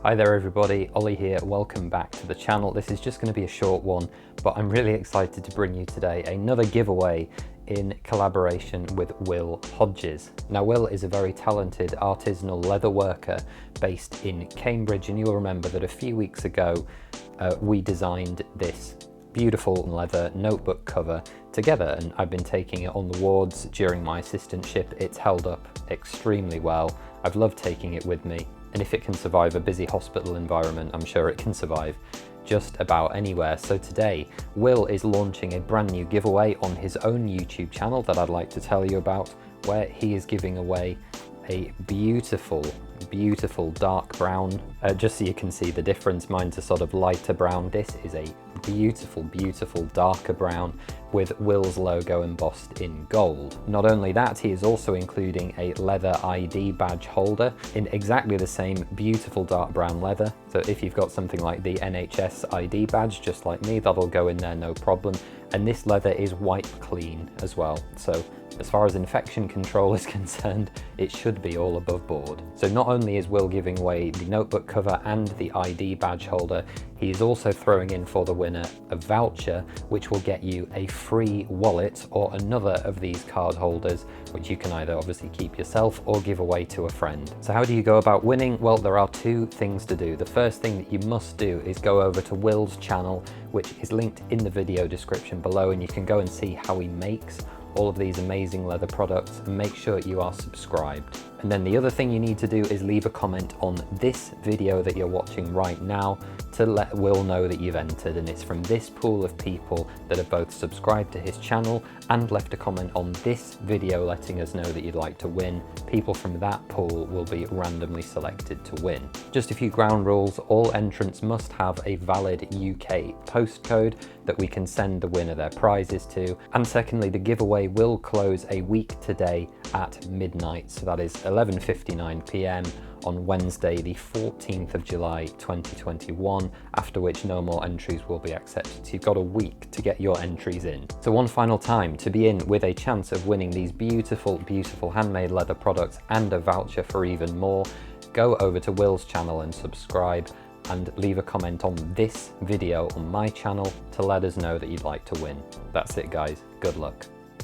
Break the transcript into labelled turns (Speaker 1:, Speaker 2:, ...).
Speaker 1: Hi there everybody, Ollie here, welcome back to the channel. This is just going to be a short one, but I'm really excited to bring you today another giveaway in collaboration with Will Hodges. Now Will is a very talented artisanal leather worker based in Cambridge, and you'll remember that a few weeks ago we designed this beautiful leather notebook cover together, and I've been taking it on the wards during my assistantship. It's held up extremely well. I've loved taking it with me. And if it can survive a busy hospital environment, I'm sure it can survive just about anywhere. So today, Will is launching a brand new giveaway on his own YouTube channel that I'd like to tell you about, where he is giving away a beautiful dark brown. Just so you can see the difference, mine's a sort of lighter brown. This is a beautiful darker brown with Will's logo embossed in gold. Not only that, he is also including a leather ID badge holder in exactly the same beautiful dark brown leather. So if you've got something like the NHS ID badge, just like me, that'll go in there no problem. And this leather is wipe clean as well. So as far as infection control is concerned, it should be all above board. So not only is Will giving away the notebook cover and the ID badge holder, he is also throwing in for the winner a voucher, which will get you a free wallet or another of these card holders, which you can either obviously keep yourself or give away to a friend. So how do you go about winning? Well, there are two things to do. The first thing that you must do is go over to Will's channel, which is linked in the video description below, and you can go and see how he makes all of these amazing leather products, and make sure you are subscribed. And then the other thing you need to do is leave a comment on this video that you're watching right now to let Will know that you've entered, and it's from this pool of people that have both subscribed to his channel and left a comment on this video letting us know that you'd like to win. People from that pool will be randomly selected to win. Just a few ground rules: all entrants must have a valid UK postcode that we can send the winner their prizes to. And secondly, the giveaway will close a week today at midnight, so that is 11:59 p.m. on Wednesday, the 14th of July 2021, after which no more entries will be accepted. So you've got a week to get your entries in. So one final time to be in with a chance of winning these beautiful handmade leather products and a voucher for even more, go over to Will's channel and subscribe, and leave a comment on this video on my channel to let us know that you'd like to win. That's it guys, good luck.